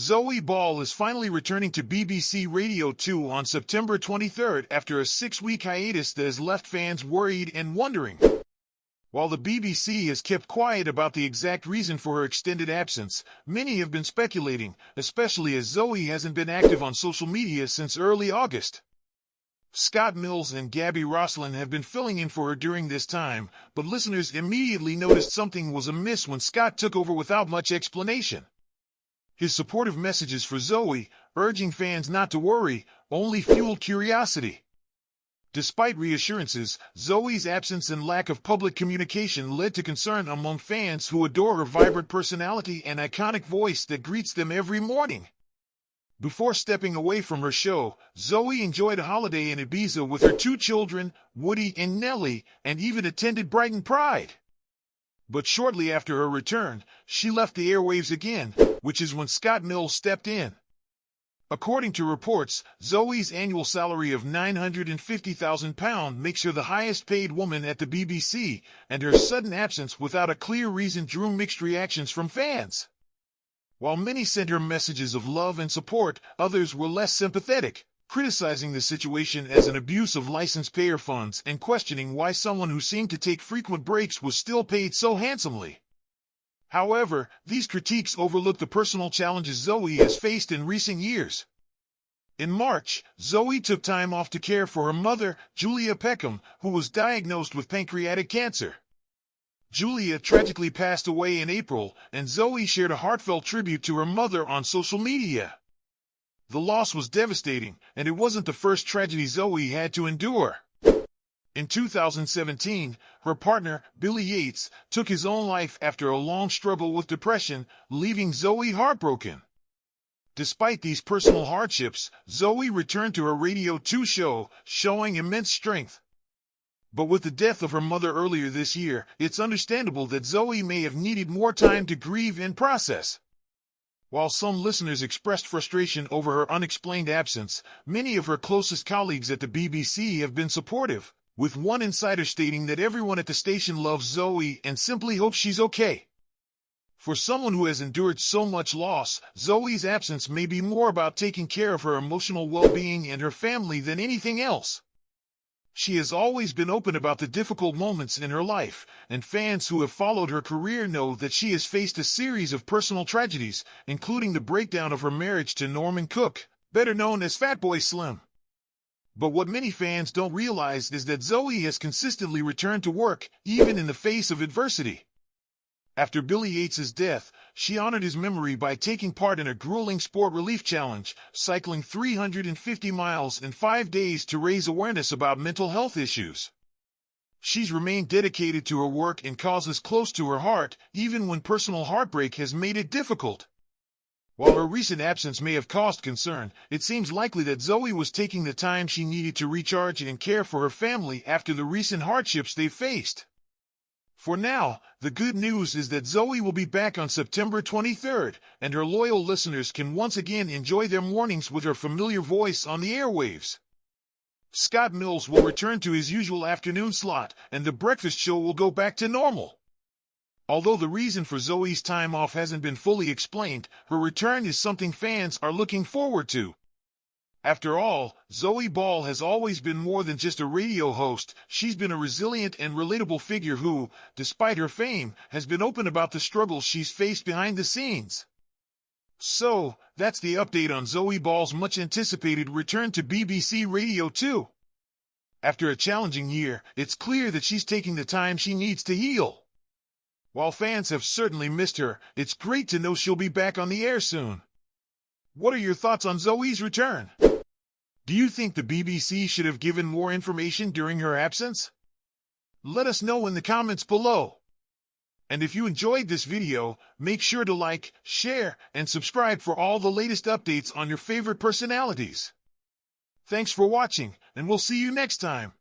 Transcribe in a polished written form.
Zoe Ball is finally returning to BBC Radio 2 on September 23rd after a 6-week hiatus that has left fans worried and wondering. While the BBC has kept quiet about the exact reason for her extended absence, many have been speculating, especially as Zoe hasn't been active on social media since early August. Scott Mills and Gabby Roslin have been filling in for her during this time, but listeners immediately noticed something was amiss when Scott took over without much explanation. His supportive messages for Zoe, urging fans not to worry, only fueled curiosity. Despite reassurances, Zoe's absence and lack of public communication led to concern among fans who adore her vibrant personality and iconic voice that greets them every morning. Before stepping away from her show, Zoe enjoyed a holiday in Ibiza with her 2 children, Woody and Nellie, and even attended Brighton Pride. But shortly after her return, she left the airwaves again, which is when Scott Mills stepped in. According to reports, Zoe's annual salary of £950,000 makes her the highest-paid woman at the BBC, and her sudden absence without a clear reason drew mixed reactions from fans. While many sent her messages of love and support, others were less sympathetic, criticizing the situation as an abuse of license payer funds and questioning why someone who seemed to take frequent breaks was still paid so handsomely. However, these critiques overlook the personal challenges Zoe has faced in recent years. In March, Zoe took time off to care for her mother, Julia Peckham, who was diagnosed with pancreatic cancer. Julia tragically passed away in April, and Zoe shared a heartfelt tribute to her mother on social media. The loss was devastating, and it wasn't the first tragedy Zoe had to endure. In 2017, her partner, Billy Yates, took his own life after a long struggle with depression, leaving Zoe heartbroken. Despite these personal hardships, Zoe returned to her Radio 2 show, showing immense strength. But with the death of her mother earlier this year, it's understandable that Zoe may have needed more time to grieve and process. While some listeners expressed frustration over her unexplained absence, many of her closest colleagues at the BBC have been supportive, with one insider stating that everyone at the station loves Zoe and simply hopes she's okay. For someone who has endured so much loss, Zoe's absence may be more about taking care of her emotional well-being and her family than anything else. She has always been open about the difficult moments in her life, and fans who have followed her career know that she has faced a series of personal tragedies, including the breakdown of her marriage to Norman Cook, better known as Fatboy Slim. But what many fans don't realize is that Zoe has consistently returned to work, even in the face of adversity. After Billy Yates' death, she honored his memory by taking part in a grueling sport relief challenge, cycling 350 miles in 5 days to raise awareness about mental health issues. She's remained dedicated to her work and causes close to her heart, even when personal heartbreak has made it difficult. While her recent absence may have caused concern, it seems likely that Zoe was taking the time she needed to recharge and care for her family after the recent hardships they faced. For now, the good news is that Zoe will be back on September 23rd, and her loyal listeners can once again enjoy their mornings with her familiar voice on the airwaves. Scott Mills will return to his usual afternoon slot, and the breakfast show will go back to normal. Although the reason for Zoe's time off hasn't been fully explained, her return is something fans are looking forward to. After all, Zoe Ball has always been more than just a radio host. She's been a resilient and relatable figure who, despite her fame, has been open about the struggles she's faced behind the scenes. So, that's the update on Zoe Ball's much-anticipated return to BBC Radio 2. After a challenging year, it's clear that she's taking the time she needs to heal. While fans have certainly missed her, it's great to know she'll be back on the air soon. What are your thoughts on Zoe's return? Do you think the BBC should have given more information during her absence? Let us know in the comments below. And if you enjoyed this video, make sure to like, share, and subscribe for all the latest updates on your favorite personalities. Thanks for watching, and we'll see you next time.